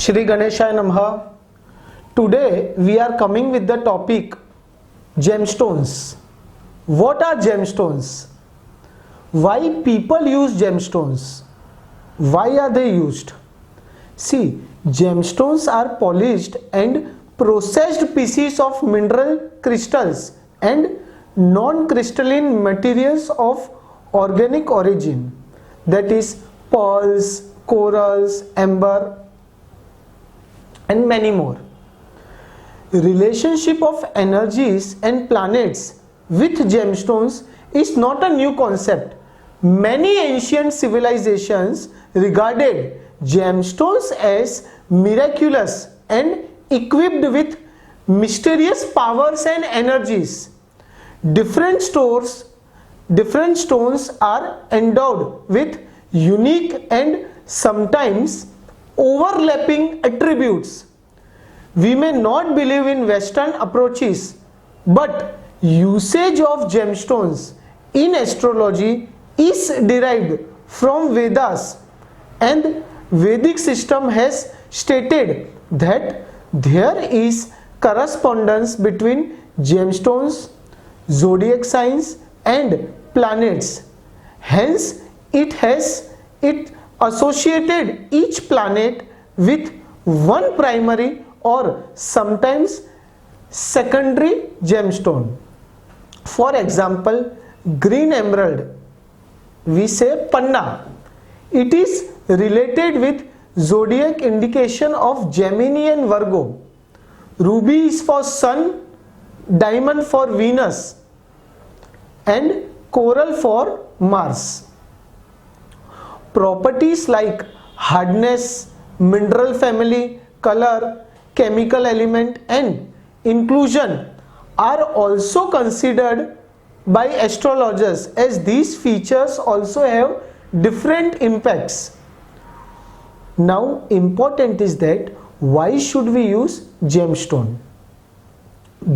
Shri Ganeshaya Namaha. Today we are coming with the topic gemstones. What are gemstones? Why people use gemstones? Why are they used? See, gemstones are polished and processed pieces of mineral crystals and non-crystalline materials of organic origin, that is pearls, corals, amber and many more. Relationship of energies and planets with gemstones is not a new concept. Many ancient civilizations regarded gemstones as miraculous and equipped with mysterious powers and energies. Different stones are endowed with unique and sometimes overlapping attributes. We may not believe in Western approaches, but usage of gemstones in astrology is derived from Vedas, and Vedic system has stated that there is correspondence between gemstones, zodiac signs and planets. Hence it associated each planet with one primary or sometimes secondary gemstone. For example, green emerald, we say panna. It is related with zodiac indication of Gemini and Virgo. Ruby is for Sun, diamond for Venus and coral for Mars. Properties like hardness, mineral family, color, chemical element and inclusion are also considered by astrologers, as these features also have different impacts. Now important is that why should we use gemstone?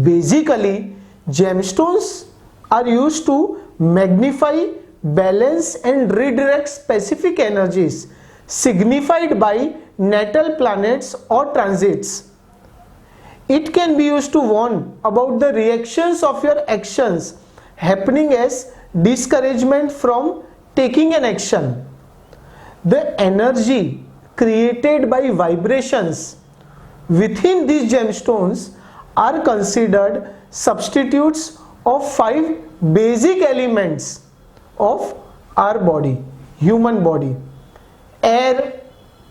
Basically, gemstones are used to magnify, balance and redirect specific energies signified by natal planets or transits. It can be used to warn about the reactions of your actions happening as discouragement from taking an action. The energy created by vibrations within these gemstones are considered substitutes of 5 basic elements of our body, human body: air,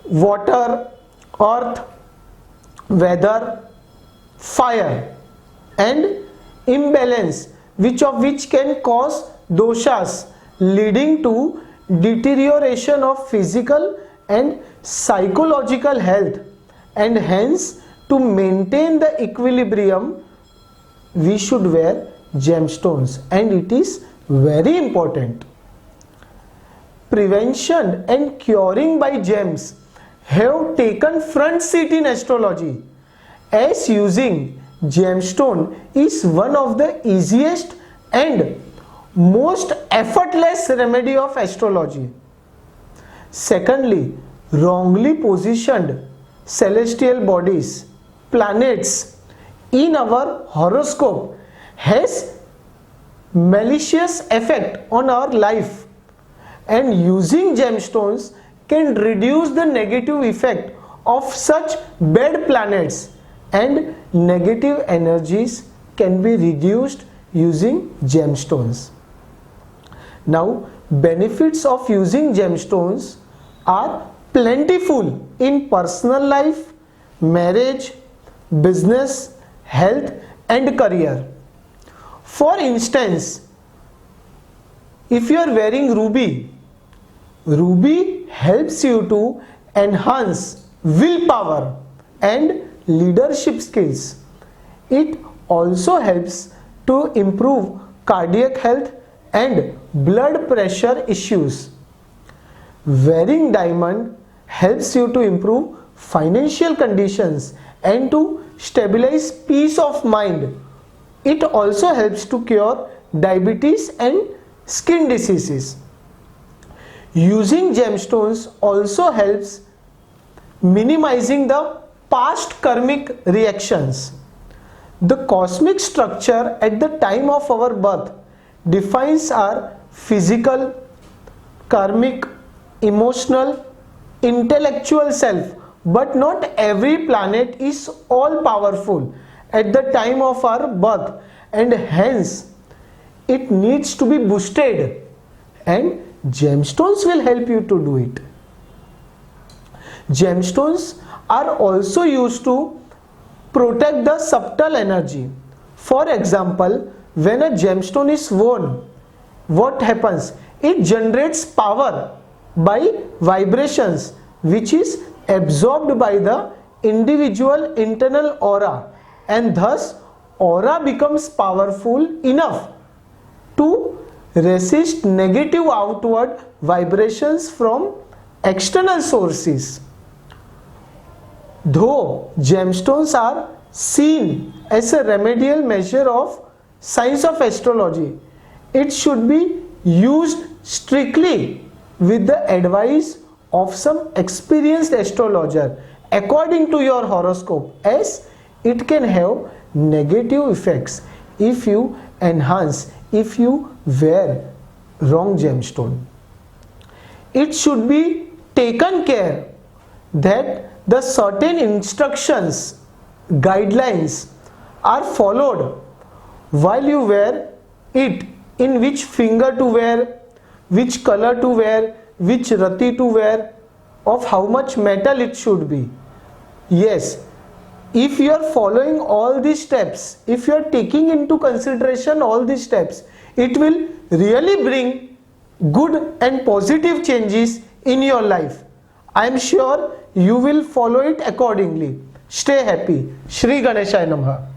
water, earth, weather, fire, and imbalance, which can cause doshas leading to deterioration of physical and psychological health, and hence to maintain the equilibrium we should wear gemstones, and it is very important. Prevention and curing by gems have taken front seat in astrology, as using gemstone is one of the easiest and most effortless remedy of astrology. Secondly, wrongly positioned celestial bodies, planets in our horoscope has malicious effect on our life, and using gemstones can reduce the negative effect of such bad planets, and negative energies can be reduced using gemstones. Now, benefits of using gemstones are plentiful in personal life, marriage, business, health and career. For instance, if you are wearing ruby helps you to enhance willpower and leadership skills. It also helps to improve cardiac health and blood pressure issues. Wearing diamond helps you to improve financial conditions and to stabilize peace of mind. It also helps to cure diabetes and skin diseases. Using gemstones also helps minimizing the past karmic reactions. The cosmic structure at the time of our birth defines our physical, karmic, emotional, intellectual self, but not every planet is all powerful at the time of our birth, and hence it needs to be boosted, and gemstones will help you to do it. Gemstones are also used to protect the subtle energy. For example, when a gemstone is worn, what happens? It generates power by vibrations which is absorbed by the individual internal aura, and thus aura becomes powerful enough to resist negative outward vibrations from external sources. Though gemstones are seen as a remedial measure of science of astrology, it should be used strictly with the advice of some experienced astrologer according to your horoscope, as it can have negative effects if you wear wrong gemstone. It should be taken care that the certain instructions, guidelines are followed while you wear it, in which finger to wear, which color to wear, which rati to wear, of how much metal it should be. Yes, if you are following all these steps, if you are taking into consideration all these steps, it will really bring good and positive changes in your life. I am sure you will follow it accordingly. Stay happy. Shri Ganeshaya Namaha.